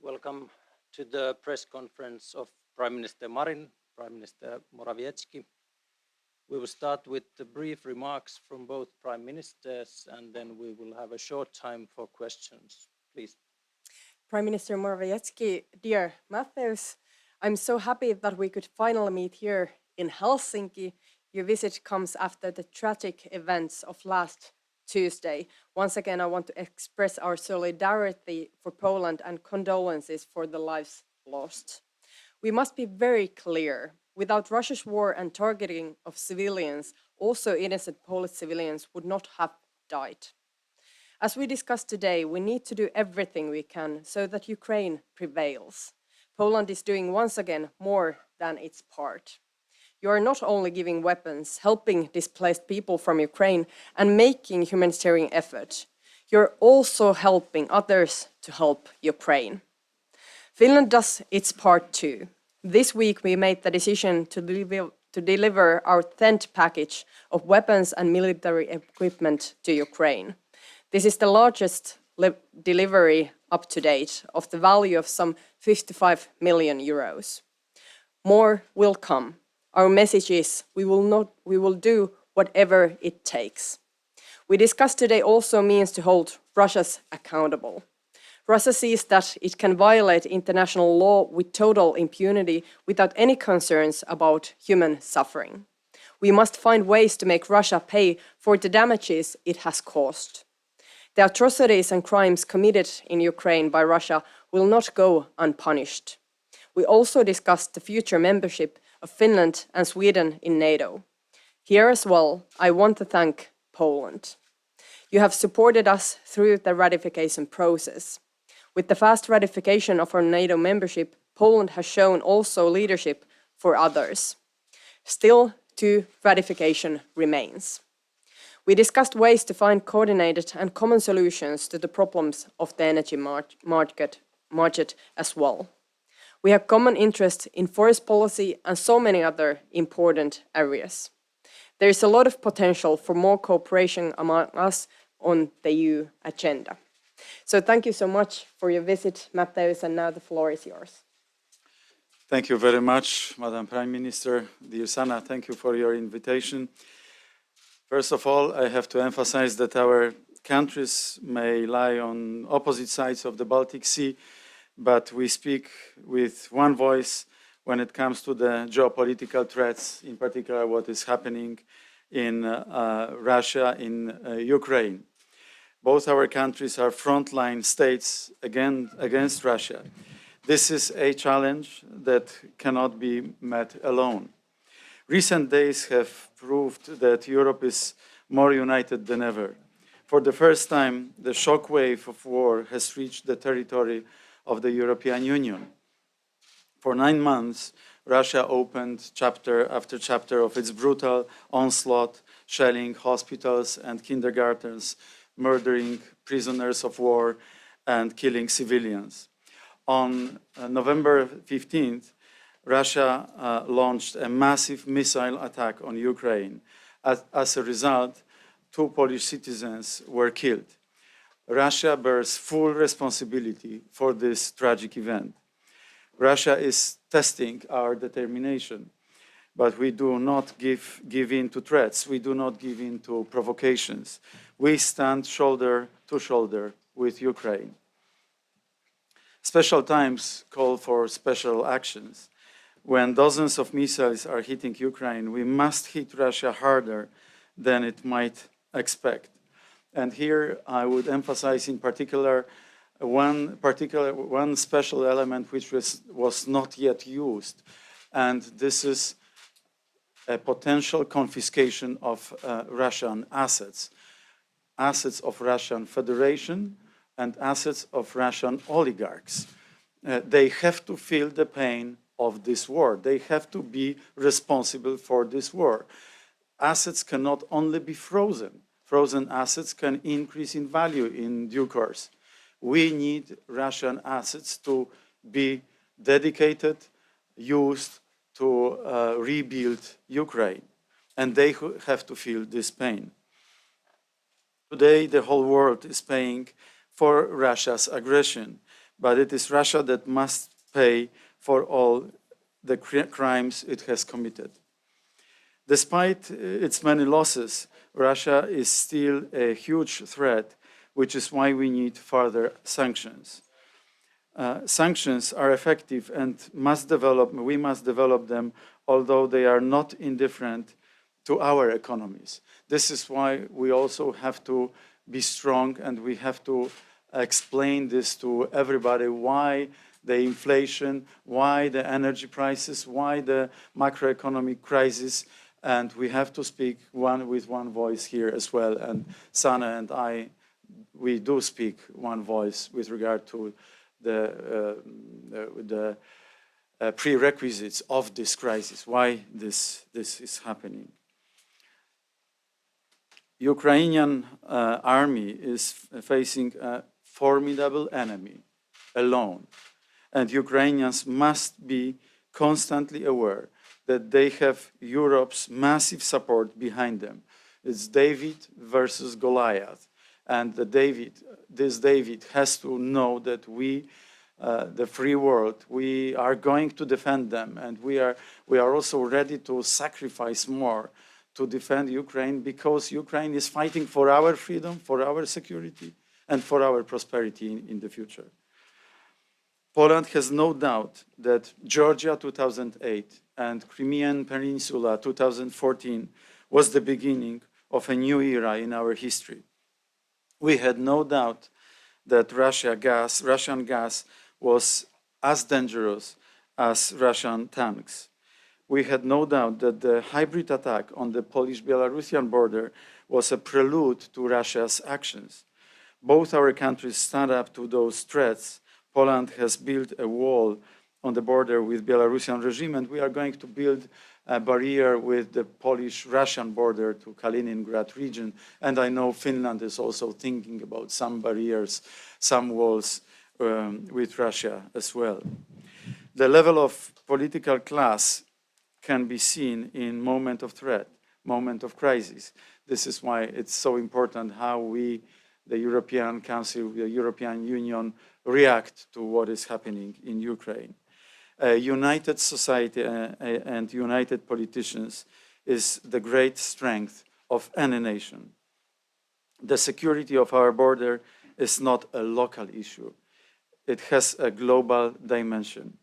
Welcome to the press conference of Prime Minister Marin, Prime Minister Morawiecki. We will start with the brief remarks from both Prime Ministers, and then we will have a short time for questions. Please. Prime Minister Morawiecki, dear Mateusz, I'm so happy that we could finally meet here in Helsinki. Your visit comes after the tragic events of last Tuesday. Once again, I want to express our solidarity for Poland and condolences for the lives lost. We must be very clear. Without Russia's war and targeting of civilians, also innocent Polish civilians would not have died. As we discussed today, we need to do everything we can so that Ukraine prevails. Poland is doing once again more than its part. You are not only giving weapons, helping displaced people from Ukraine and making humanitarian effort, you're also helping others to help Ukraine. Finland does its part too. This week we made the decision to deliver our 10th package of weapons and military equipment to Ukraine. This is the largest delivery up to date of the value of some 55 million euros. More will come. Our message is we will do whatever it takes. We discussed today also means to hold Russia accountable. Russia sees that it can violate international law with total impunity without any concerns about human suffering. We must find ways to make Russia pay for the damages it has caused. The atrocities and crimes committed in Ukraine by Russia will not go unpunished. We also discussed the future membership of Finland and Sweden in NATO. Here as well, I want to thank Poland. You have supported us through the ratification process. With the fast ratification of our NATO membership, Poland has shown also leadership for others. Still, ratification remains. We discussed ways to find coordinated and common solutions to the problems of the energy market as well. We have common interest in forest policy and so many other important areas. There is a lot of potential for more cooperation among us on the EU agenda. So thank you so much for your visit, Mateusz, and now the floor is yours. Thank you very much, Madam Prime Minister. Dear Sanna, thank you for your invitation. First of all, I have to emphasize that our countries may lie on opposite sides of the Baltic Sea, but we speak with one voice when it comes to the geopolitical threats, in particular what is happening in Russia, in Ukraine. Both our countries are frontline states against Russia. This is a challenge that cannot be met alone. Recent days have proved that Europe is more united than ever. For the first time, the shockwave of war has reached the territory of the European Union. For 9 months, Russia opened chapter after chapter of its brutal onslaught, shelling hospitals and kindergartens, murdering prisoners of war, and killing civilians. On November 15th, Russia launched a massive missile attack on Ukraine. As a result, 2 Polish citizens were killed. Russia bears full responsibility for this tragic event. Russia is testing our determination, but we do not give in to threats. We do not give in to provocations. We stand shoulder to shoulder with Ukraine. Special times call for special actions. When dozens of missiles are hitting Ukraine, we must hit Russia harder than it might expect. And here I would emphasize in particular one special element which was not yet used, and this is a potential confiscation of Russian assets of Russian Federation and assets of Russian oligarchs. They have to feel the pain of this war. They have to be responsible for this war. Assets cannot only be frozen. Frozen assets can increase in value in due course. We need Russian assets to be dedicated, used to rebuild Ukraine, and they have to feel this pain. Today, the whole world is paying for Russia's aggression. but it is Russia that must pay for all the crimes it has committed. Despite its many losses, Russia is still a huge threat, which is why we need further sanctions. Sanctions are effective and we must develop them, although they are not indifferent to our economies. This is why we also have to be strong, and we have to explain this to everybody, why the inflation, why the energy prices, why the macroeconomic crisis, and we have to speak with one voice here as well. And Sanna and I, we do speak one voice with regard to the prerequisites of this crisis, why this is happening. Ukrainian army is facing a formidable enemy alone, and Ukrainians must be constantly aware that they have Europe's massive support behind them. It's David versus Goliath, and this David has to know that we, the free world, we are going to defend them, and we are also ready to sacrifice more to defend Ukraine, because Ukraine is fighting for our freedom, for our security, and for our prosperity in the future. Poland has no doubt that Georgia 2008 and Crimean Peninsula 2014 was the beginning of a new era in our history. We had no doubt that Russian gas was as dangerous as Russian tanks. We had no doubt that the hybrid attack on the Polish-Belarusian border was a prelude to Russia's actions. Both our countries stand up to those threats. Poland has built a wall on the border with Belarusian regime, and we are going to build a barrier with the Polish-Russian border to Kaliningrad region. And I know Finland is also thinking about some barriers, some walls with Russia as well. The level of political class can be seen in moment of threat, moment of crisis. This is why it's so important how we, the European Council, the European Union, react to what is happening in Ukraine. A united society and united politicians is the great strength of any nation. The security of our border is not a local issue. It has a global dimension.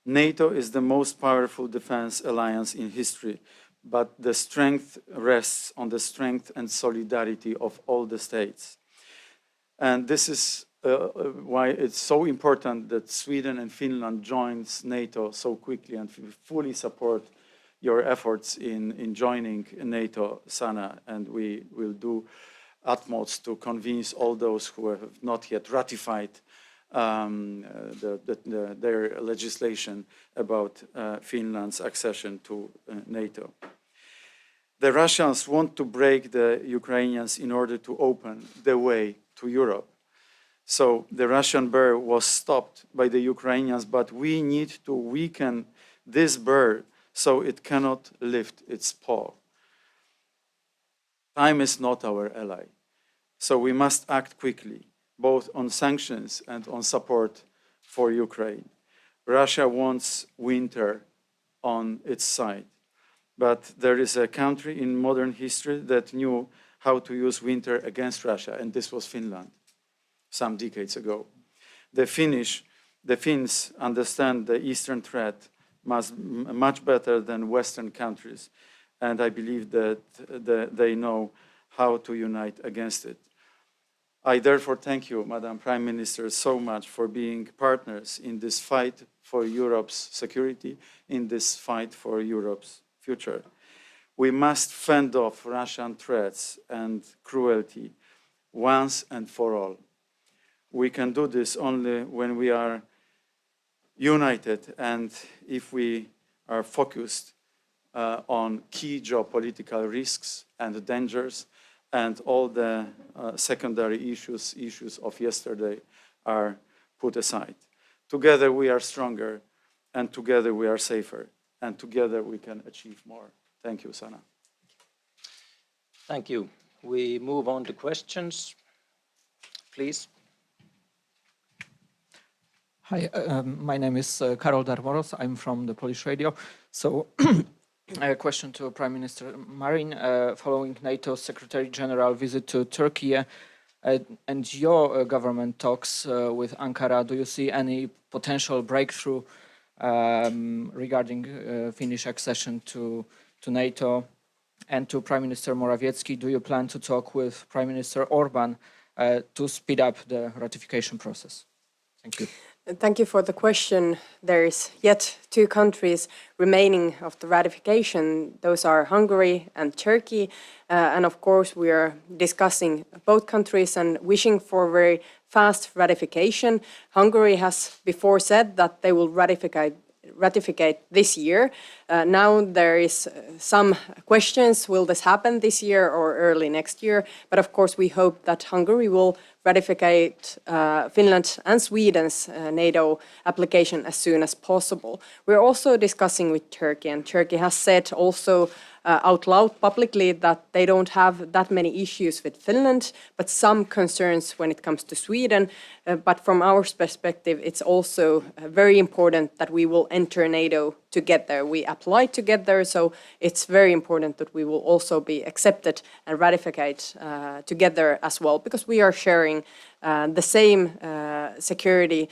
NATO is the most powerful defense alliance in history, but the strength rests on the strength and solidarity of all the states. And this is why it's so important that Sweden and Finland joins NATO so quickly, and we fully support your efforts in joining NATO, Sanna, and we will do utmost to convince all those who have not yet ratified their legislation about Finland's accession to NATO. The Russians want to break the Ukrainians in order to open the way to Europe. So the Russian bear was stopped by the Ukrainians, but we need to weaken this bear so it cannot lift its paw. Time is not our ally, so we must act quickly, both on sanctions and on support for Ukraine. Russia wants winter on its side, but there is a country in modern history that knew how to use winter against Russia, and this was Finland some decades ago. The Finns understand the Eastern threat much better than Western countries, and I believe that they know how to unite against it. I therefore thank you, Madam Prime Minister, so much for being partners in this fight for Europe's security, in this fight for Europe's future. We must fend off Russian threats and cruelty once and for all. We can do this only when we are united and if we are focused on key geopolitical risks and dangers, and all the secondary issues of yesterday are put aside. Together we are stronger, and together we are safer, and together we can achieve more. Thank you, Sanna. Thank you. We move on to questions, please. Hi, my name is Karol Darmoros. I'm from the Polish radio. So, a question to Prime Minister Marin, following NATO's Secretary General visit to Turkey and your government talks with Ankara. Do you see any potential breakthrough regarding Finnish accession to NATO? And to Prime Minister Morawiecki, do you plan to talk with Prime Minister Orban to speed up the ratification process? Thank you. Thank you for the question. There is yet 2 countries remaining of the ratification. Those are Hungary and Turkey. And of course, we are discussing both countries and wishing for very fast ratification. Hungary has before said that they will ratify this year. Now there is some questions, will this happen this year or early next year? But of course we hope that Hungary will ratify Finland and Sweden's NATO application as soon as possible. We're also discussing with Turkey, and Turkey has said also out loud publicly that they don't have that many issues with Finland, but some concerns when it comes to Sweden. But from our perspective, it's also very important that we will enter NATO together. We applied together, so it's very important that we will also be accepted and ratified together as well, because we are sharing the same security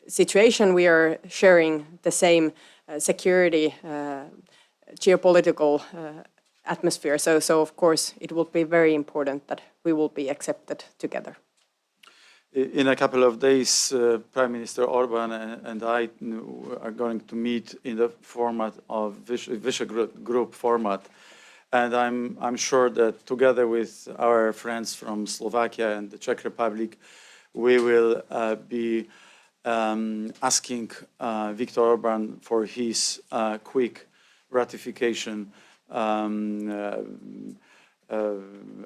situation. We are sharing the same security geopolitical atmosphere. So of course it will be very important that we will be accepted together. In a couple of days, Prime Minister Orban and I are going to meet in the format of Visegrad Group format. And I'm sure that together with our friends from Slovakia and the Czech Republic, we will be asking Viktor Orban for his quick ratification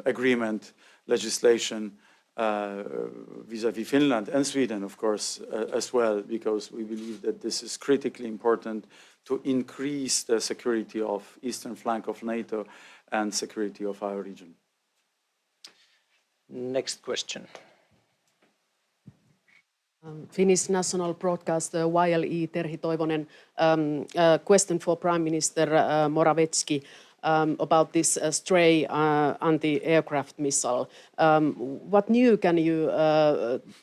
agreement, legislation vis-à-vis Finland and Sweden, of course, as well, because we believe that this is critically important to increase the security of eastern flank of NATO and security of our region. Next question. Finnish national broadcaster YLE Terhi Toivonen. Question for Prime Minister Morawiecki about this stray anti-aircraft missile. What new can you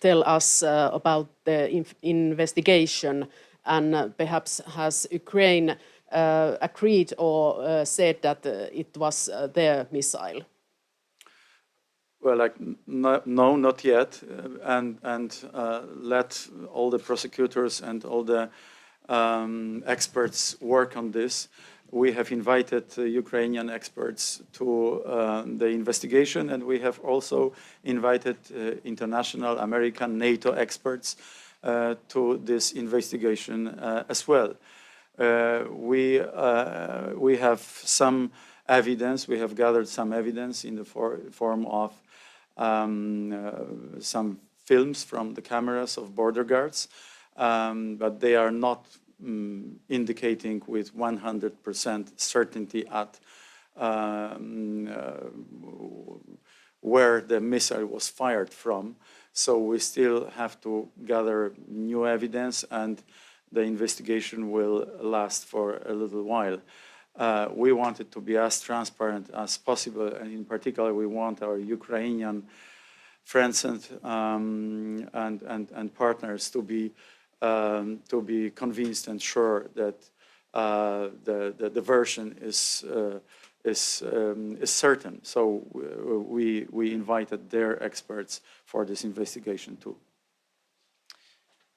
tell us about the investigation, and perhaps has Ukraine agreed or said that it was their missile? Well, no, not yet, and let all the prosecutors and all the experts work on this. We have invited Ukrainian experts to the investigation, and we have also invited international American NATO experts to this investigation as well. We have some evidence. We have gathered some evidence in the form of some films from the cameras of border guards, but they are not indicating with 100% certainty at where the missile was fired from. So we still have to gather new evidence, and the investigation will last for a little while. We want it to be as transparent as possible, and in particular, we want our Ukrainian friends and partners to be convinced and sure that the version is certain. So we invited their experts for this investigation too.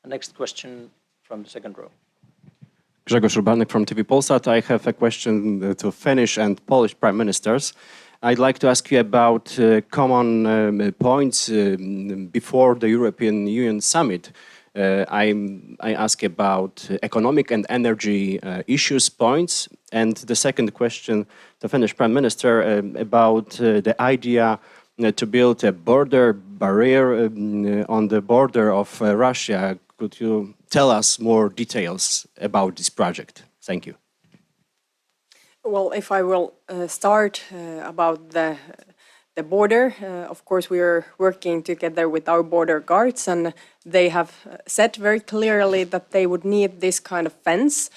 Next question from the second row. Grzegorz Urbanek from TV Polsat. I have a question to Finnish and Polish prime ministers. I'd like to ask you about common points before the European Union summit. I ask about economic and energy issues points. And the second question, the Finnish Prime Minister, about the idea to build a border barrier on the border of Russia. Could you tell us more details about this project? Thank you. Well, if I will start about the the border. Of course, we are working together with our border guards, and they have said very clearly that they would need this kind of fence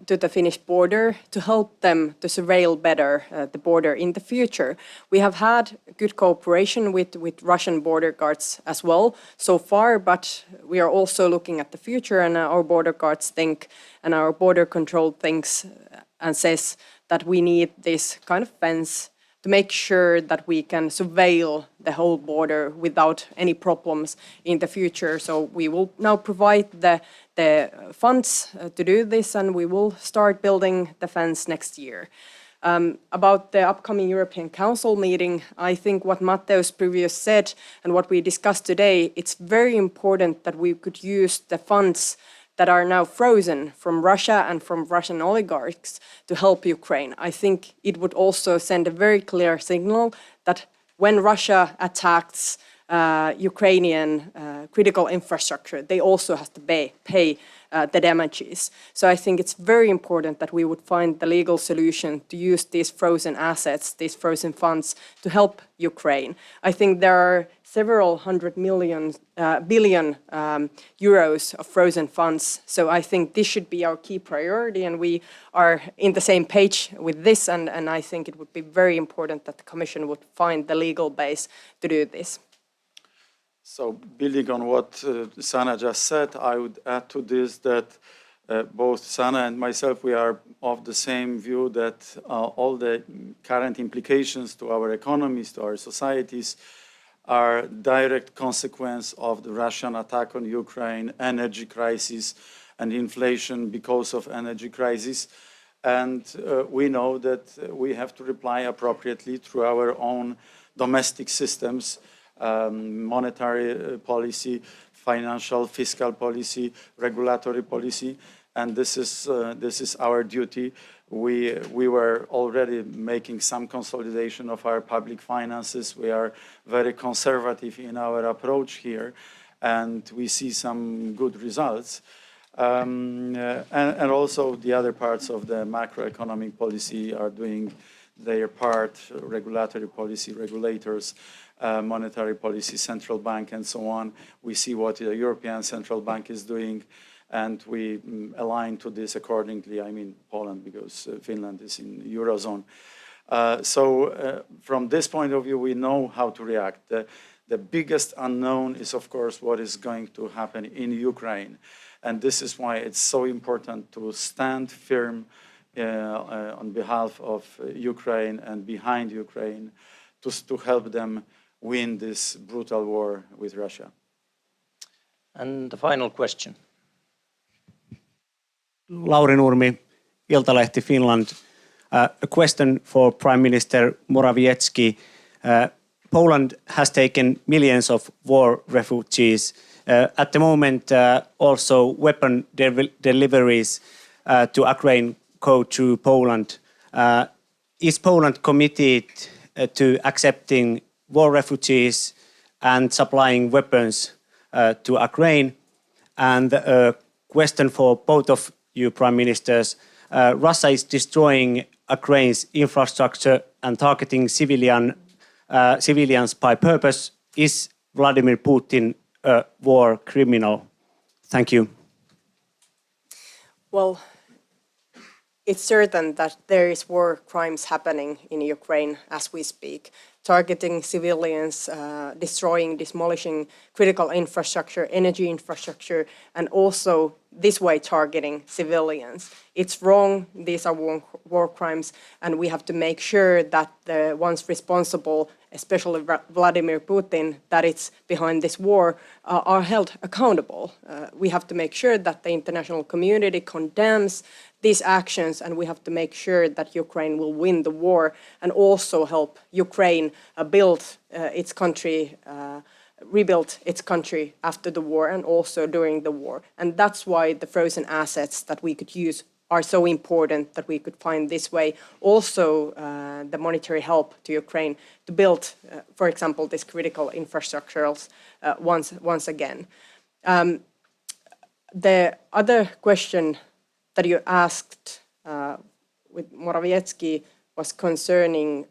to the Finnish border to help them to surveil better the border in the future. We have had good cooperation with Russian border guards as well so far, but we are also looking at the future, and our border guards think, and our border control thinks and says that we need this kind of fence to make sure that we can surveil the whole border without any problems in the future. So we will now provide the funds to do this, and we will start building the fence next year. About the upcoming European Council meeting, I think what Mateusz previously said and what we discussed today, it's very important that we could use the funds that are now frozen from Russia and from Russian oligarchs to help Ukraine. I think it would also send a very clear signal that when Russia attacks Ukrainian critical infrastructure, they also have to pay the damages. So I think it's very important that we would find the legal solution to use these frozen assets, these frozen funds, to help Ukraine. I think there are several billion euros of frozen funds. So I think this should be our key priority, and we are in the same page with this, and I think it would be very important that the Commission would find the legal base to do this. So building on what Sanna just said, I would add to this that both Sanna and myself, we are of the same view that all the current implications to our economies, to our societies, are direct consequence of the Russian attack on Ukraine, energy crisis, and inflation because of energy crisis. And we know that we have to reply appropriately through our own domestic systems, monetary policy, financial, fiscal policy, regulatory policy, and this is our duty. We were already making some consolidation of our public finances. We are very conservative in our approach here, and we see some good results. And also the other parts of the macroeconomic policy are doing their part, regulatory policy, regulators, monetary policy, central bank, and so on. We see what the European Central Bank is doing, and we align to this accordingly. I mean Poland, because Finland is in the Eurozone. So from this point of view, we know how to react. The biggest unknown is, of course, what is going to happen in Ukraine. And this is why it's so important to stand firm on behalf of Ukraine and behind Ukraine to help them win this brutal war with Russia. And the final question. Lauri Nurmi, Iltalehti Finland. A question for Prime Minister Morawiecki. Poland has taken millions of war refugees. At the moment, also weapon deliveries to Ukraine go to Poland. Is Poland committed to accepting war refugees and supplying weapons to Ukraine? And a question for both of you, Prime Ministers. Russia is destroying Ukraine's infrastructure and targeting civilians by purpose. Is Vladimir Putin a war criminal? Thank you. Well, it's certain that there is war crimes happening in Ukraine as we speak, targeting civilians, destroying, demolishing critical infrastructure, energy infrastructure, and also this way targeting civilians. It's wrong, these are war crimes, and we have to make sure that the ones responsible, especially Vladimir Putin, that it's behind this war, are held accountable. We have to make sure that the international community condemns these actions, and we have to make sure that Ukraine will win the war and also help Ukraine build its country, rebuild its country after the war and also during the war. And that's why the frozen assets that we could use are so important, that we could find this way also the monetary help to Ukraine to build, for example, this critical infrastructures once again. The other question that you asked with Morawiecki was concerning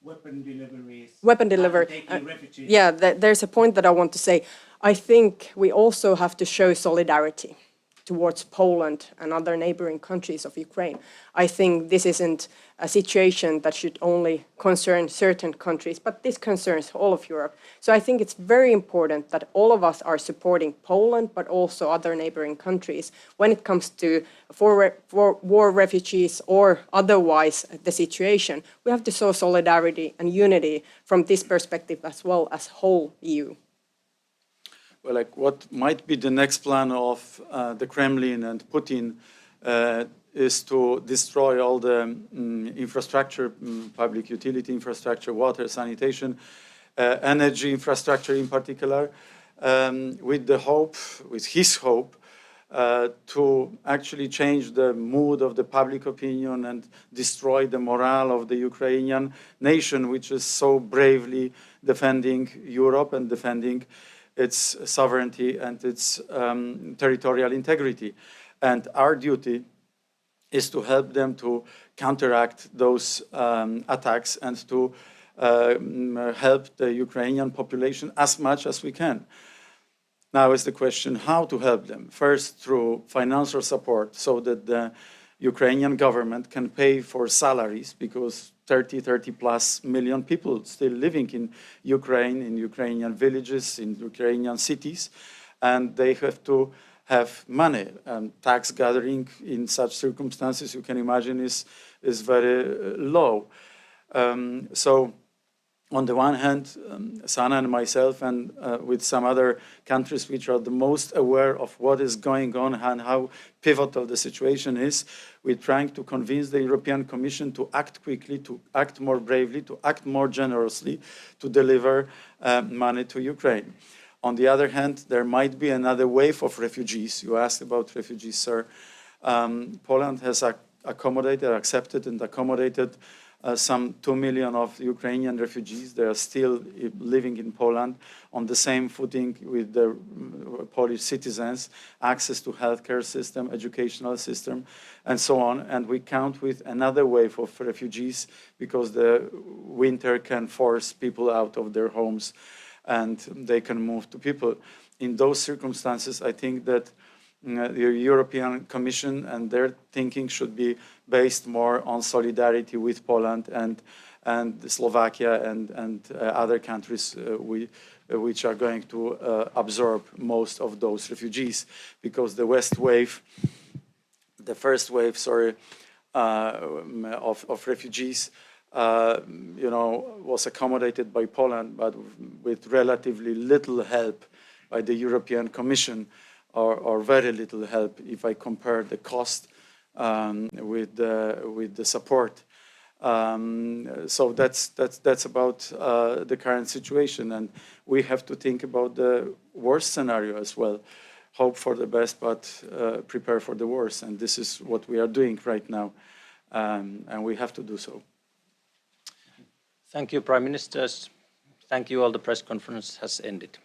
weapon deliveries, weapon delivery. taking refugees. Yeah, there's a point that I want to say. I think we also have to show solidarity towards Poland and other neighboring countries of Ukraine. I think this isn't a situation that should only concern certain countries, but this concerns all of Europe. So I think it's very important that all of us are supporting Poland, but also other neighboring countries when it comes to for war refugees or otherwise the situation. We have to show solidarity and unity from this perspective as well as whole EU. Well, like what might be the next plan of the Kremlin and Putin is to destroy all the infrastructure, public utility infrastructure, water, sanitation, energy infrastructure in particular, with his hope to actually change the mood of the public opinion and destroy the morale of the Ukrainian nation, which is so bravely defending Europe and defending its sovereignty and its territorial integrity. And our duty is to help them to counteract those attacks and to help the Ukrainian population as much as we can. Now is the question how to help them. First, through financial support so that the Ukrainian government can pay for salaries, because 30 plus million people still living in Ukraine, in Ukrainian villages, in Ukrainian cities, and they have to have money. Tax gathering in such circumstances, you can imagine, is very low. So on the one hand, Sanna and myself and with some other countries which are the most aware of what is going on and how pivotal the situation is, we're trying to convince the European Commission to act quickly, to act more bravely, to act more generously, to deliver money to Ukraine. On the other hand, there might be another wave of refugees. You asked about refugees, sir. Poland has accepted and accommodated some 2 million of Ukrainian refugees. They are still living in Poland on the same footing with the Polish citizens, access to healthcare system, educational system, and so on. And we count with another wave of refugees because the winter can force people out of their homes and they can move to people. In those circumstances, I think that the European Commission and their thinking should be based more on solidarity with Poland and Slovakia and other countries which are going to absorb most of those refugees, because the first wave, of refugees, was accommodated by Poland, but with relatively little help by the European Commission, or very little help if I compare the cost with the support. So that's about the current situation, and we have to think about the worst scenario as well. Hope for the best, but prepare for the worst, and this is what we are doing right now, and we have to do so. Thank you, Prime Ministers. Thank you. All the press conference has ended.